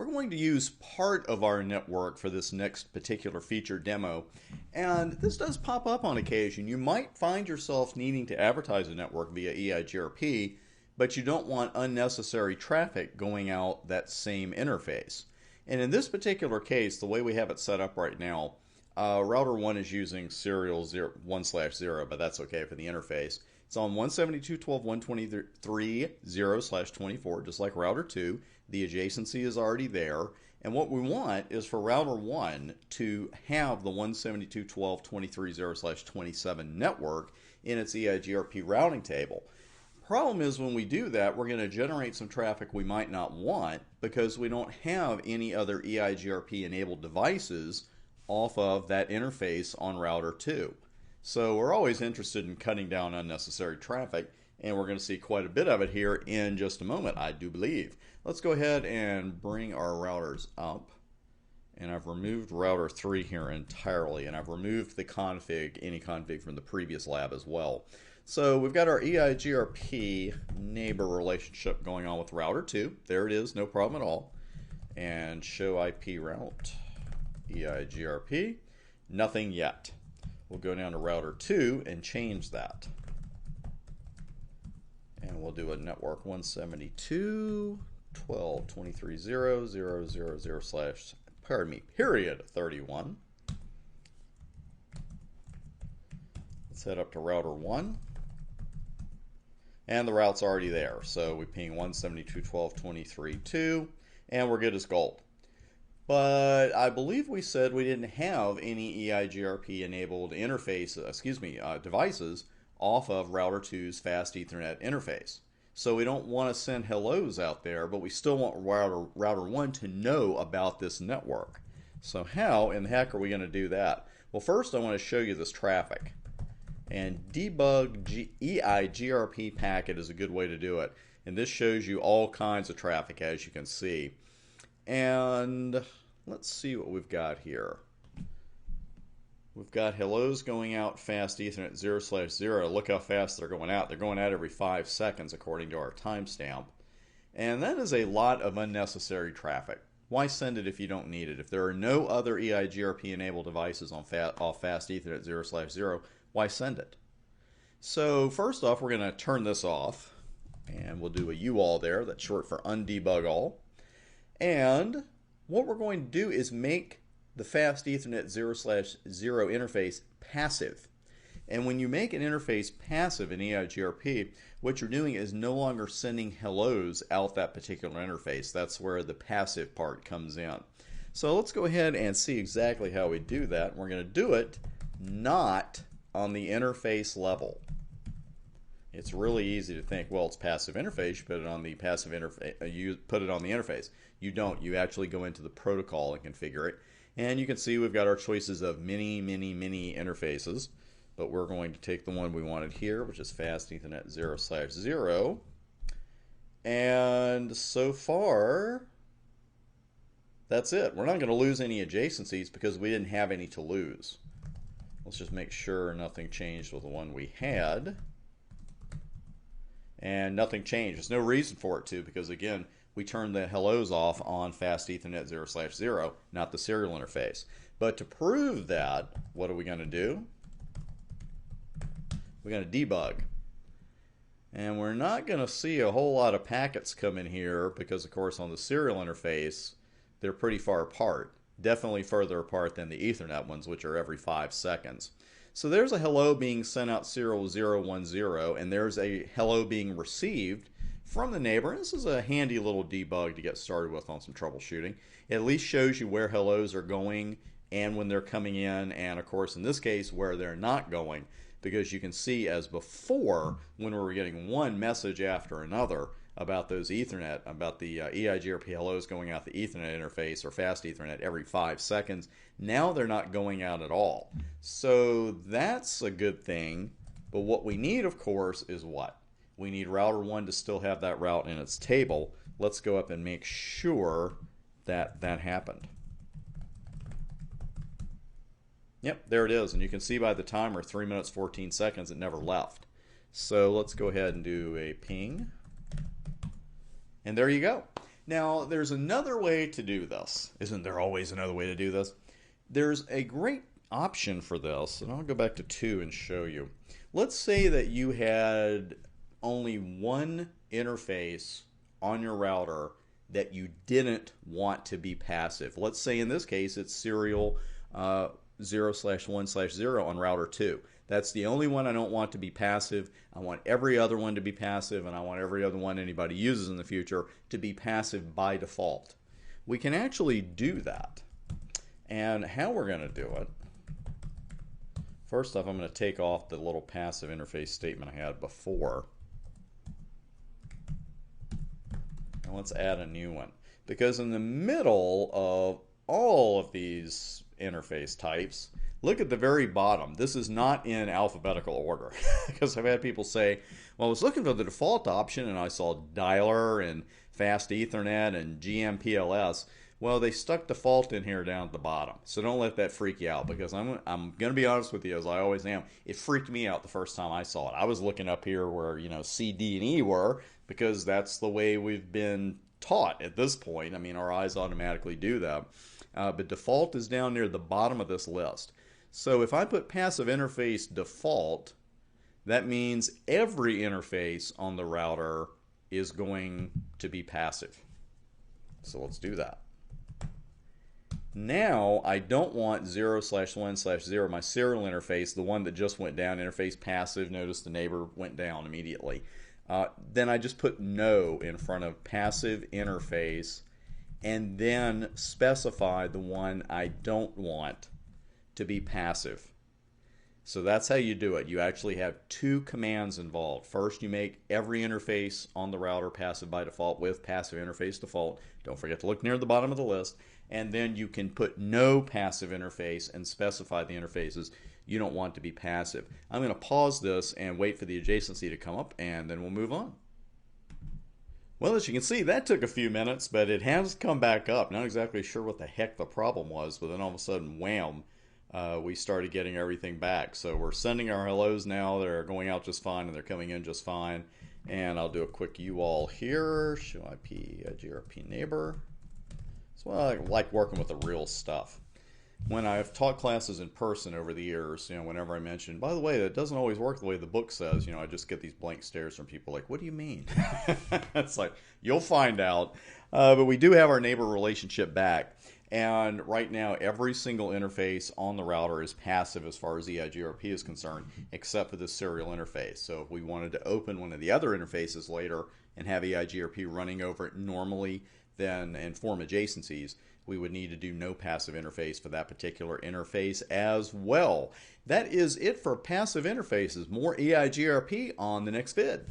We're going to use part of our network for this next particular feature demo, and this does pop up on occasion. You might find yourself needing to advertise a network via EIGRP, but you don't want unnecessary traffic going out that same interface. And in this particular case, the way we have it set up right now, router 1 is using serial 1/0, but that's okay for the interface. It's on 172.12.123.0/24, just like router 2. The adjacency is already there. And what we want is for router 1 to have the 172.12.23.0/27 network in its EIGRP routing table. Problem is, when we do that, we're going to generate some traffic we might not want because we don't have any other EIGRP enabled devices off of that interface on router 2. So we're always interested in cutting down unnecessary traffic, and we're going to see quite a bit of it here in just a moment, I do believe. Let's go ahead and bring our routers up. And I've removed router 3 here entirely, and I've removed the config, any config from the previous lab as well. So we've got our EIGRP neighbor relationship going on with router 2. There it is, no problem at all. And show IP route, EIGRP, nothing yet. We'll go down to router 2 and change that. And we'll do a network 172.12.23.0.000/31. Let's head up to router 1. And the route's already there. So we ping 172.12.23.2, and we're good as gold. But I believe we said we didn't have any EIGRP enabled interface, devices off of router 2's fast Ethernet interface. So we don't want to send hellos out there, but we still want router 1 to know about this network. So how in the heck are we going to do that? Well, first I want to show you this traffic. And debug EIGRP packet is a good way to do it. And this shows you all kinds of traffic, as you can see. And let's see what we've got here. We've got hellos going out fast Ethernet 0/0. Look how fast they're going out. They're going out every 5 seconds according to our timestamp. And that is a lot of unnecessary traffic. Why send it if you don't need it? If there are no other EIGRP enabled devices on off fast Ethernet 0/0, why send it? So first off, we're going to turn this off. And we'll do a UAll there. That's short for undebug all. And what we're going to do is make the fast Ethernet 0/0 interface passive. And when you make an interface passive in EIGRP, what you're doing is no longer sending hellos out that particular interface. That's where the passive part comes in. So let's go ahead and see exactly how we do that. We're going to do it not on the interface level. It's really easy to think, well, it's passive interface, you put it on the passive interface, you put it on the interface. You don't. You actually go into the protocol and configure it. And you can see we've got our choices of many interfaces, but we're going to take the one we wanted here, which is fast Ethernet 0/0. And so far, that's it. We're not going to lose any adjacencies because we didn't have any to lose. Let's just make sure nothing changed with the one we had. And nothing changed. There's no reason for it to, because again, we turned the hellos off on fast Ethernet 0/0, not the serial interface. But to prove that, what are we going to do? We're going to debug. And we're not going to see a whole lot of packets come in here because, of course, on the serial interface, they're pretty far apart. Definitely further apart than the Ethernet ones, which are every 5 seconds. So there's a hello being sent out serial 010, and there's a hello being received from the neighbor. This is a handy little debug to get started with on some troubleshooting. It at least shows you where hellos are going and when they're coming in, and of course in this case where they're not going, because you can see as before when we were getting one message after another about those Ethernet, about the EIGRP hellos going out the Ethernet interface or fast Ethernet every 5 seconds. Now they're not going out at all. So that's a good thing. But what we need, of course, is what? We need router 1 to still have that route in its table. Let's go up and make sure that that happened. Yep, there it is. And you can see by the timer, 3 minutes, 14 seconds, it never left. So let's go ahead and do a ping. And there you go. Now, there's another way to do this. Isn't there always another way to do this? There's a great option for this, and I'll go back to 2 and show you. Let's say that you had only one interface on your router that you didn't want to be passive. Let's say in this case it's serial 0/1/0 on router 2. That's the only one I don't want to be passive. I want every other one to be passive, and I want every other one anybody uses in the future to be passive by default. We can actually do that. And how we're going to do it, first off, I'm going to take off the little passive interface statement I had before. And let's add a new one. Because in the middle of all of these interface types, look at the very bottom. This is not in alphabetical order. Because I've had people say, well, I was looking for the default option and I saw dialer and fast Ethernet and GMPLS. Well, they stuck default in here down at the bottom. So don't let that freak you out, because I'm going to be honest with you, as I always am. It freaked me out the first time I saw it. I was looking up here where, C, D, and E were, because that's the way we've been taught at this point. I mean, our eyes automatically do that. But default is down near the bottom of this list. So if I put passive interface default, that means every interface on the router is going to be passive. So let's do that. Now I don't want 0/1/0, my serial interface, the one that just went down, interface passive. Notice the neighbor went down immediately. Then I just put no in front of passive interface, and then specify the one I don't want to be passive. So that's how you do it. You actually have 2 commands involved. First, you make every interface on the router passive by default with passive interface default. Don't forget to look near the bottom of the list. And then you can put no passive interface and specify the interfaces you don't want to be passive. I'm going to pause this and wait for the adjacency to come up, and then we'll move on. Well, as you can see, that took a few minutes, but it has come back up. Not exactly sure what the heck the problem was, but then all of a sudden, wham, we started getting everything back. So we're sending our hellos now. They're going out just fine, and they're coming in just fine. And I'll do a quick UAll here. Show IP EIGRP neighbor. So I like working with the real stuff. When I've taught classes in person over the years, whenever I mention, by the way, that doesn't always work the way the book says, I just get these blank stares from people like, what do you mean? It's like, you'll find out. But we do have our neighbor relationship back. And right now, every single interface on the router is passive as far as EIGRP is concerned, except for the serial interface. So if we wanted to open one of the other interfaces later and have EIGRP running over it normally, then and form adjacencies, we would need to do no passive interface for that particular interface as well. That is it for passive interfaces. More EIGRP on the next vid.